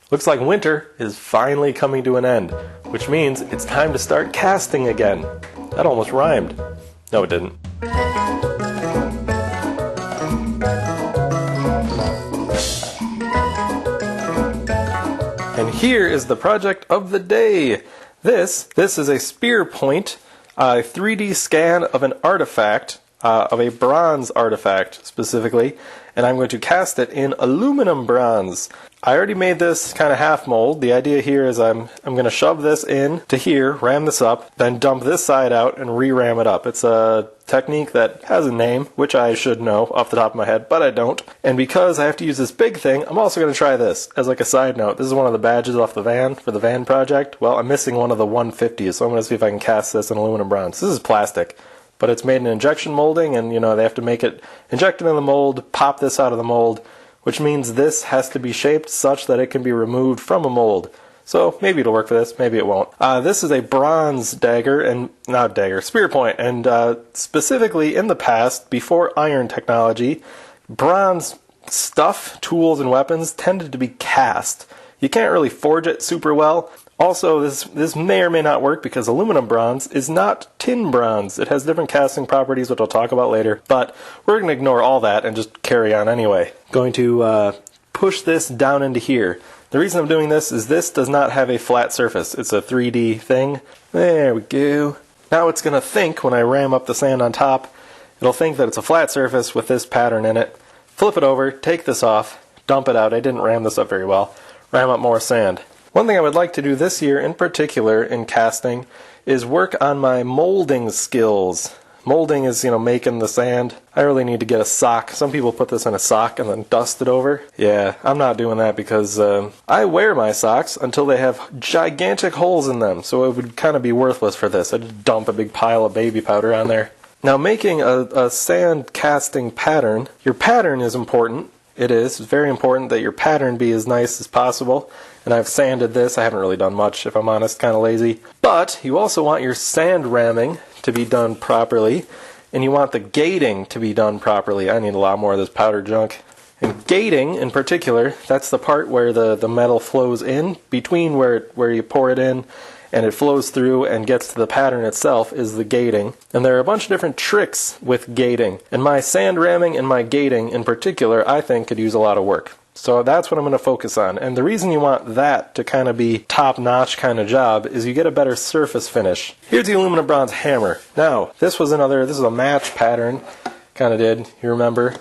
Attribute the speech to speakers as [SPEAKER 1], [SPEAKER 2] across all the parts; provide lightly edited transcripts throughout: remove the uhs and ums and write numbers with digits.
[SPEAKER 1] Looks like winter is finally coming to an end, which means it's time to start casting again. That almost rhymed. No, it didn't. And here is the project of the day. This is a spear point, a 3D scan of an artifact, of a bronze artifact specifically, and I'm going to cast it in aluminum bronze. I already made this kind of half mold. The idea here is I'm going to shove this in to here, ram this up, then dump this side out and re-ram it up. It's a technique that has a name, which I should know off the top of my head, but I don't. And because I have to use this big thing, I'm also going to try this as like a side note. This is one of the badges off the van for the van project. Well, I'm missing one of the 150s, so I'm going to see if I can cast this in aluminum bronze. This is plastic, but it's made in injection molding, and you know they have to make it inject it in the mold, pop this out of the mold, which means this has to be shaped such that it can be removed from a mold. So maybe it'll work for this, maybe it won't. This is a bronze dagger, and not dagger, spear point, and specifically in the past, before iron technology, bronze stuff, tools, and weapons tended to be cast. You can't really forge it super well. Also, this may or may not work because aluminum bronze is not tin bronze. It has different casting properties, which I'll talk about later. But we're going to ignore all that and just carry on anyway. Going to push this down into here. The reason I'm doing this is this does not have a flat surface. It's a 3D thing. There we go. Now it's going to think, when I ram up the sand on top, it'll think that it's a flat surface with this pattern in it. Flip it over, take this off, dump it out. I didn't ram this up very well. Ram up more sand. One thing I would like to do this year in particular in casting is work on my molding skills. Molding is, making the sand. I really need to get a sock. Some people put this in a sock and then dust it over. Yeah, I'm not doing that because I wear my socks until they have gigantic holes in them, so it would kind of be worthless for this. I'd just dump a big pile of baby powder on there. Now, making a sand casting pattern, your pattern is important. It is. It's very important that your pattern be as nice as possible. And I've sanded this. I haven't really done much, if I'm honest, kind of lazy. But you also want your sand ramming to be done properly. And you want the gating to be done properly. I need a lot more of this powder junk. And gating, in particular, that's the part where the metal flows in. Between where you pour it in and it flows through and gets to the pattern itself is the gating. And there are a bunch of different tricks with gating. And my sand ramming and my gating in particular, I think, could use a lot of work. So that's what I'm going to focus on. And the reason you want that to kind of be top-notch kind of job is you get a better surface finish. Here's the aluminum bronze hammer. Now, this is a match pattern. Kind of did, you remember?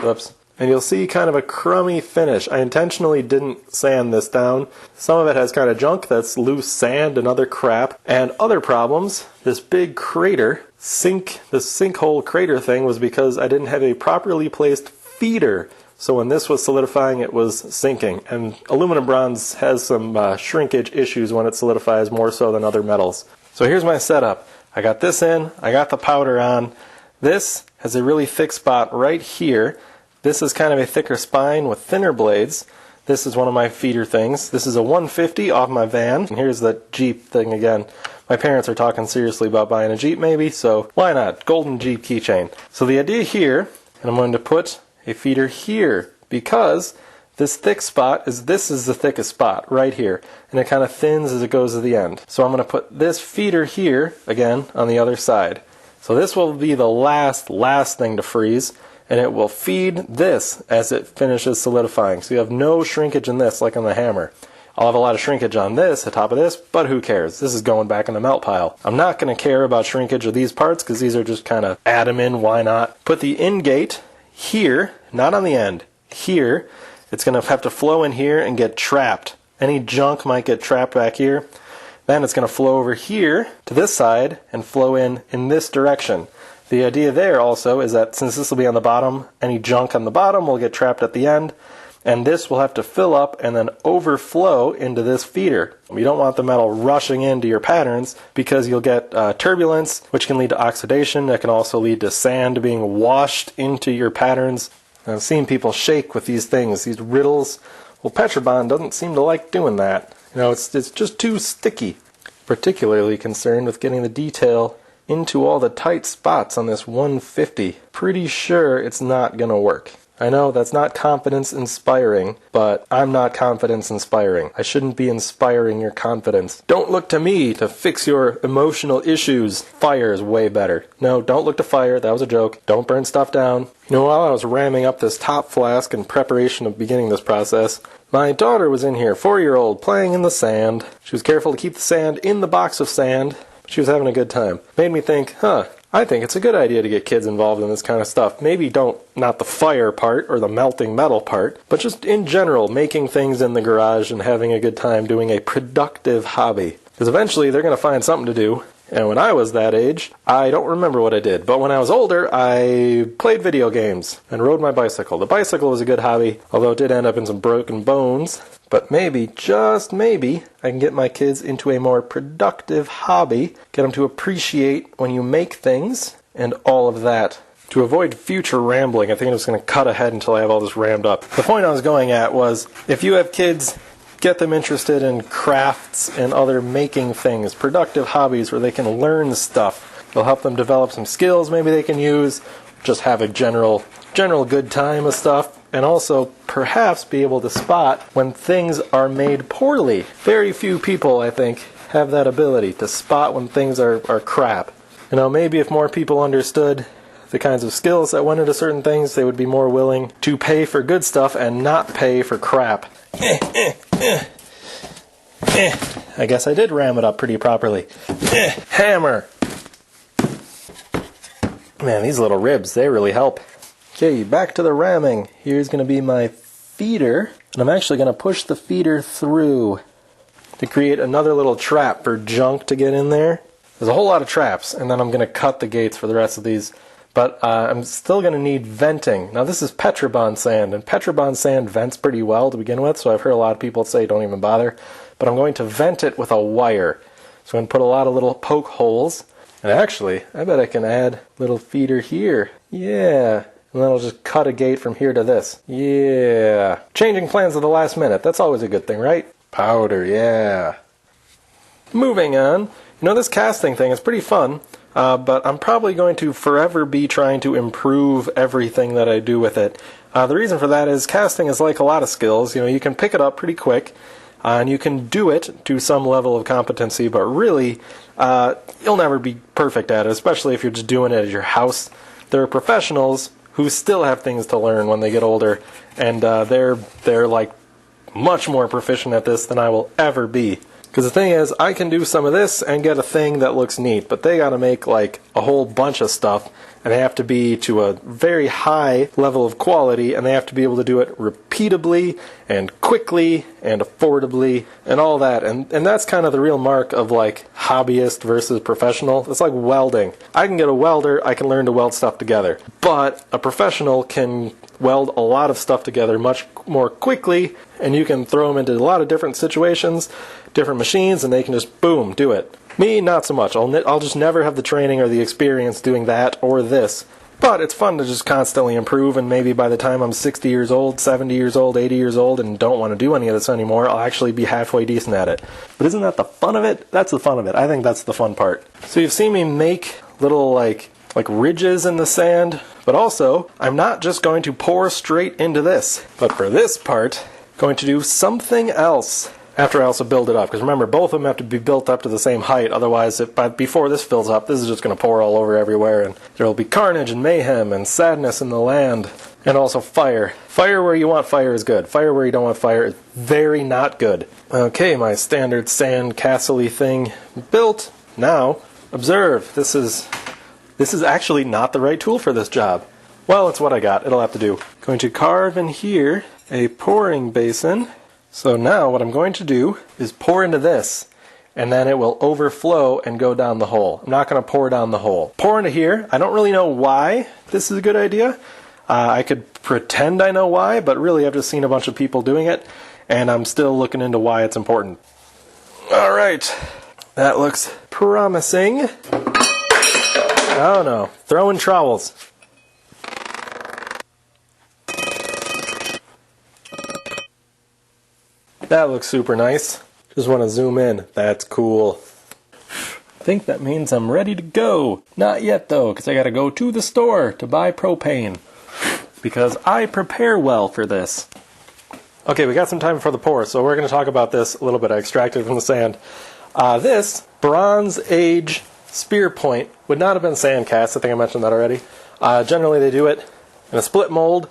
[SPEAKER 1] Whoops. And you'll see kind of a crummy finish. I intentionally didn't sand this down. Some of it has kind of junk that's loose sand and other crap. And other problems, this big crater, this sinkhole crater thing was because I didn't have a properly placed feeder. So when this was solidifying, it was sinking. And aluminum bronze has some shrinkage issues when it solidifies more so than other metals. So here's my setup. I got this in, I got the powder on. This has a really thick spot right here. This is kind of a thicker spine with thinner blades. This is one of my feeder things. This is a 150 off my van. And here's the Jeep thing again. My parents are talking seriously about buying a Jeep maybe, so why not? Golden Jeep keychain. So the idea here, and I'm going to put a feeder here because this thick spot this is the thickest spot right here, and it kind of thins as it goes to the end. So I'm going to put this feeder here again on the other side. So this will be the last thing to freeze, and it will feed this as it finishes solidifying. So you have no shrinkage in this like on the hammer. I'll have a lot of shrinkage on this, the top of this, but who cares? This is going back in the melt pile. I'm not going to care about shrinkage of these parts because these are just kind of add them in, why not? Put the in-gate here, not on the end, here. It's going to have to flow in here and get trapped. Any junk might get trapped back here. Then it's going to flow over here to this side and flow in this direction. The idea there also is that since this will be on the bottom, any junk on the bottom will get trapped at the end, and this will have to fill up and then overflow into this feeder. You don't want the metal rushing into your patterns because you'll get turbulence, which can lead to oxidation. That can also lead to sand being washed into your patterns. I've seen people shake with these things, these riddles. Well, Petrobond doesn't seem to like doing that. It's just too sticky. Particularly concerned with getting the detail into all the tight spots on this 150. Pretty sure it's not going to work. I know that's not confidence inspiring, but I'm not confidence inspiring. I shouldn't be inspiring your confidence. Don't look to me to fix your emotional issues. Fire is way better. No, don't look to fire. That was a joke. Don't burn stuff down. You know, while I was ramming up this top flask in preparation of beginning this process, my daughter was in here, 4-year-old, playing in the sand. She was careful to keep the sand in the box of sand. She was having a good time. Made me think, I think it's a good idea to get kids involved in this kind of stuff. Maybe not the fire part or the melting metal part, but just in general, making things in the garage and having a good time doing a productive hobby. Because eventually they're going to find something to do. And when I was that age, I don't remember what I did. But when I was older, I played video games and rode my bicycle. The bicycle was a good hobby, although it did end up in some broken bones. But maybe, just maybe, I can get my kids into a more productive hobby, get them to appreciate when you make things, and all of that. To avoid future rambling, I think I'm just going to cut ahead until I have all this rammed up. The point I was going at was, if you have kids, get them interested in crafts and other making things, productive hobbies where they can learn stuff. It'll help them develop some skills maybe they can use, just have a general good time with stuff, and also perhaps be able to spot when things are made poorly. Very few people, I think, have that ability to spot when things are crap. You know, maybe if more people understood the kinds of skills that went into certain things, they would be more willing to pay for good stuff and not pay for crap. I guess I did ram it up pretty properly. Hammer! Man, these little ribs, they really help. Okay, back to the ramming. Here's going to be my feeder, and I'm actually going to push the feeder through to create another little trap for junk to get in there. There's a whole lot of traps, and then I'm going to cut the gates for the rest of these. But I'm still going to need venting. Now this is Petrobond sand, and Petrobond sand vents pretty well to begin with, so I've heard a lot of people say don't even bother. But I'm going to vent it with a wire. So I'm going to put a lot of little poke holes. And actually, I bet I can add a little feeder here. Yeah. And then I'll just cut a gate from here to this. Yeah. Changing plans at the last minute. That's always a good thing, right? Powder, yeah. Moving on. You know, this casting thing is pretty fun. But I'm probably going to forever be trying to improve everything that I do with it. The reason for that is casting is like a lot of skills. You know, you can pick it up pretty quick, and you can do it to some level of competency, but really, you'll never be perfect at it, especially if you're just doing it at your house. There are professionals who still have things to learn when they get older, and they're like much more proficient at this than I will ever be. Because the thing is, I can do some of this and get a thing that looks neat, but they gotta make like a whole bunch of stuff, and they have to be to a very high level of quality, and they have to be able to do it repeatably and quickly and affordably and all that. And that's kind of the real mark of like hobbyist versus professional. It's like welding. I can get a welder, I can learn to weld stuff together. But a professional can weld a lot of stuff together much more quickly, and you can throw them into a lot of different situations, different machines, and they can just, boom, do it. Me, not so much. I'll just never have the training or the experience doing that or this. But it's fun to just constantly improve, and maybe by the time I'm 60 years old, 70 years old, 80 years old, and don't want to do any of this anymore, I'll actually be halfway decent at it. But isn't that the fun of it? That's the fun of it. I think that's the fun part. So you've seen me make little, like ridges in the sand, but also, I'm not just going to pour straight into this. But for this part, I'm going to do something else after I also build it up. Because remember, both of them have to be built up to the same height, otherwise, before this fills up, this is just going to pour all over everywhere, and there will be carnage and mayhem and sadness in the land. And also fire. Fire where you want fire is good. Fire where you don't want fire is very not good. Okay, my standard sand castle-y thing built. Now, observe, this is actually not the right tool for this job. Well, it's what I got. It'll have to do. Going to carve in here a pouring basin. So now what I'm going to do is pour into this, and then it will overflow and go down the hole. I'm not going to pour down the hole. Pour into here. I don't really know why this is a good idea. I could pretend I know why, but really I've just seen a bunch of people doing it, and I'm still looking into why it's important. All right. That looks promising. Oh no, throwing trowels. That looks super nice. Just want to zoom in. That's cool. I think that means I'm ready to go. Not yet though, because I gotta go to the store to buy propane. because I prepare well for this. Okay, we got some time before the pour, so we're going to talk about this a little bit. I extracted it from the sand. This Bronze Age spear point would not have been sand cast. I think I mentioned that already. Generally, they do it in a split mold,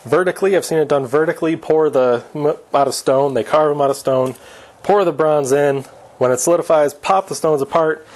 [SPEAKER 1] vertically. I've seen it done vertically. Pour the out of stone. They carve them out of stone. Pour the bronze in. When it solidifies, pop the stones apart.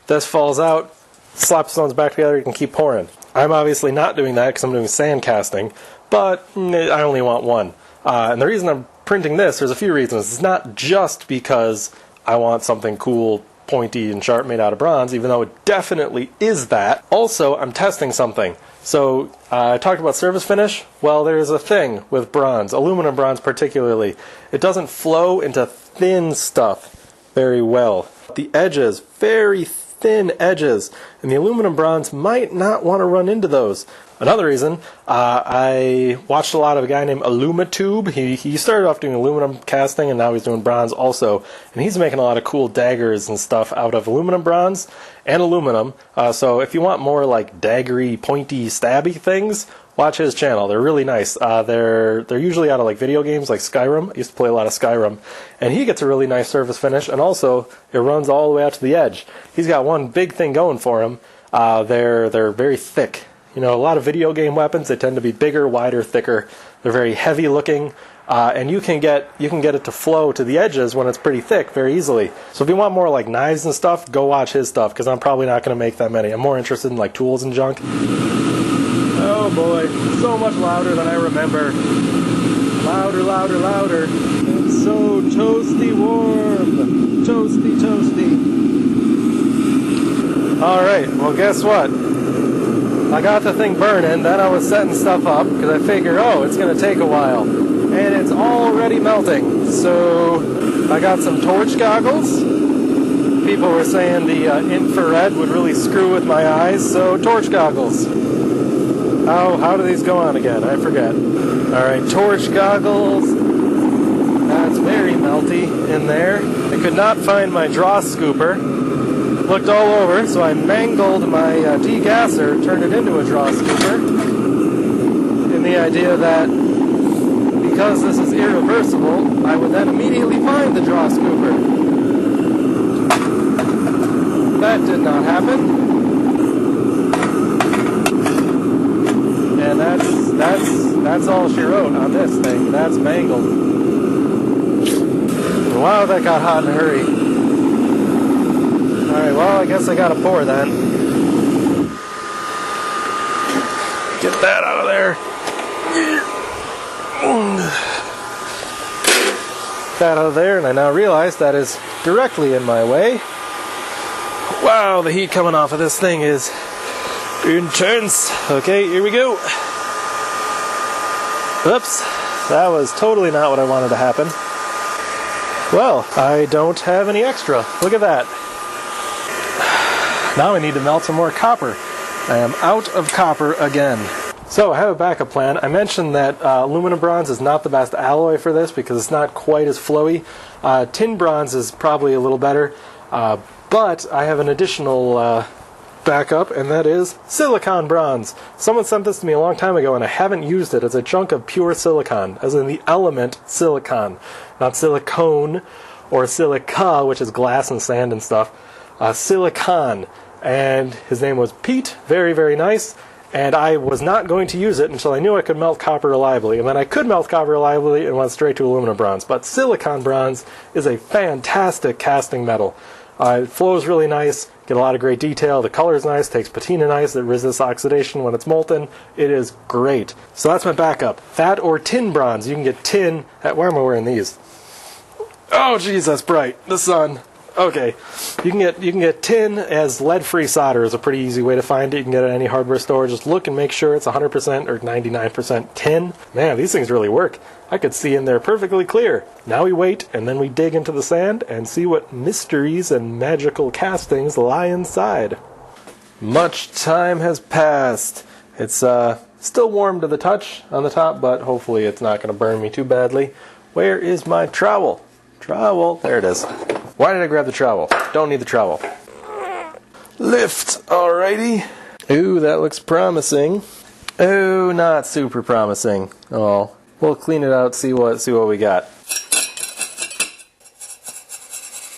[SPEAKER 1] This falls out. Slap the stones back together. You can keep pouring. I'm obviously not doing that because I'm doing sand casting, but I only want one. And the reason I'm printing this, there's a few reasons. It's not just because I want something cool, pointy, and sharp made out of bronze, even though it definitely is that. Also, I'm testing something. So, I talked about surface finish. Well, there's a thing with bronze, aluminum bronze particularly. It doesn't flow into thin stuff very well. The edges, very thin edges, and the aluminum bronze might not want to run into those. Another reason, I watched a lot of a guy named Alumitube. He started off doing aluminum casting, and now he's doing bronze also. And he's making a lot of cool daggers and stuff out of aluminum bronze and aluminum. So if you want more like daggery, pointy, stabby things, watch his channel. They're really nice. They're usually out of like video games like Skyrim. I used to play a lot of Skyrim. And he gets a really nice surface finish, and also it runs all the way out to the edge. He's got one big thing going for him. They're very thick. You know, a lot of video game weapons, they tend to be bigger, wider, thicker. They're very heavy looking, and you can get it to flow to the edges when it's pretty thick very easily. So if you want more like knives and stuff, go watch his stuff, because I'm probably not going to make that many. I'm more interested in like tools and junk. Oh boy, so much louder than I remember. Louder, louder, louder. It's so toasty warm. Toasty, toasty. Alright, well guess what? I got the thing burning, then I was setting stuff up, because I figured, oh, it's going to take a while. And it's already melting. So I got some torch goggles. People were saying the infrared would really screw with my eyes, so torch goggles. How do these go on again? I forget. Alright, torch goggles. That's very melty in there. I could not find my draw scooper. Looked all over, so I mangled my degasser, turned it into a draw scooper, in the idea that because this is irreversible, I would then immediately find the draw scooper. That did not happen. And that's all she wrote on this thing. That's mangled. Wow, that got hot in a hurry. Alright, well, I guess I gotta pour then. Get that out of there. That out of there, and I now realize that is directly in my way. Wow, the heat coming off of this thing is intense. Okay, here we go. Oops, that was totally not what I wanted to happen. Well, I don't have any extra. Look at that. Now I need to melt some more copper. I am out of copper again. So I have a backup plan. I mentioned that aluminum bronze is not the best alloy for this because it's not quite as flowy. Tin bronze is probably a little better, but I have an additional backup, and that is silicon bronze. Someone sent this to me a long time ago, and I haven't used it. It's a chunk of pure silicon, as in the element silicon, not silicone or silica, which is glass and sand and stuff. Silicon. And his name was Pete. Very, very nice. And I was not going to use it until I knew I could melt copper reliably. And then I could melt copper reliably and went straight to aluminum bronze. But silicon bronze is a fantastic casting metal. It flows really nice, get a lot of great detail, the color is nice, takes patina nice, it resists oxidation when it's molten. It is great. So that's my backup. That or tin bronze. You can get tin. Why am I wearing these? Oh jeez, that's bright. The sun. Okay, you can get tin as lead-free solder is a pretty easy way to find it. You can get it at any hardware store. Just look and make sure it's 100% or 99% tin. Man, these things really work. I could see in there perfectly clear. Now we wait, and then we dig into the sand and see what mysteries and magical castings lie inside. Much time has passed. It's still warm to the touch on the top, but hopefully it's not going to burn me too badly. Where is my trowel? Trowel, there it is. Why did I grab the trowel? Don't need the trowel. Lift, alrighty. Ooh, that looks promising. Oh, not super promising. Oh, we'll clean it out, see what we got.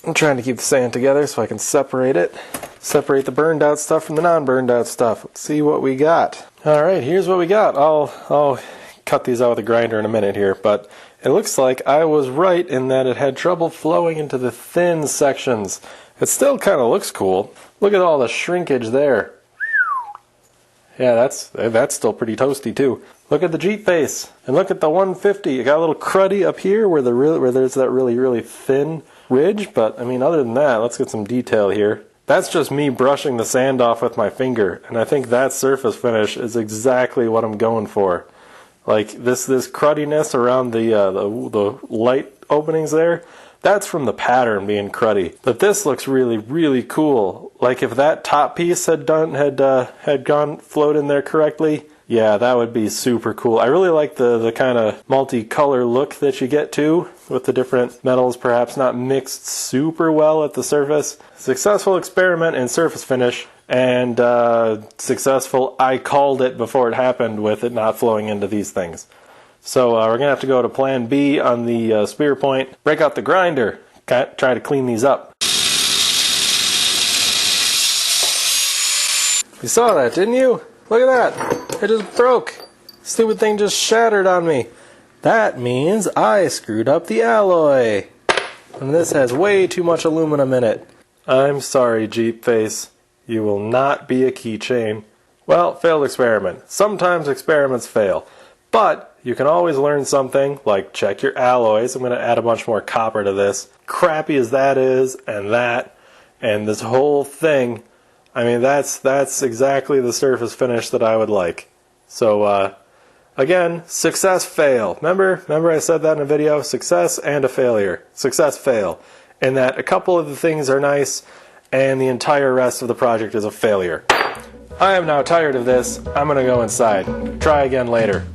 [SPEAKER 1] I'm trying to keep the sand together so I can separate it. Separate the burned out stuff from the non-burned out stuff. Let's see what we got. Alright, here's what we got. I'll cut these out with a grinder in a minute here, but it looks like I was right in that it had trouble flowing into the thin sections. It still kind of looks cool. Look at all the shrinkage there. Yeah, that's still pretty toasty too. Look at the Jeep face, and look at the 150. It got a little cruddy up here where there's that really thin ridge, but I mean, other than that, let's get some detail here. That's just me brushing the sand off with my finger, and I think that surface finish is exactly what I'm going for. Like this cruddiness around the light openings there, that's from the pattern being cruddy. But this looks really cool. Like if that top piece had flowed in there correctly, yeah, that would be super cool. I really like the kind of multicolor look that you get to with the different metals perhaps not mixed super well at the surface. Successful experiment in surface finish, and successful, I called it before it happened with it not flowing into these things. So we're going to have to go to plan B on the spear point, break out the grinder, try to clean these up. You saw that, didn't you? Look at that. It just broke. Stupid thing just shattered on me. That means I screwed up the alloy. And this has way too much aluminum in it. I'm sorry, Jeep face. You will not be a keychain. Well, failed experiment. Sometimes experiments fail. But you can always learn something, like check your alloys. I'm going to add a bunch more copper to this. Crappy as that is, and this whole thing, I mean, that's exactly the surface finish that I would like. So, again, success, fail. Remember I said that in a video? Success and a failure. Success, fail. And that a couple of the things are nice, and the entire rest of the project is a failure. I am now tired of this. I'm going to go inside. Try again later.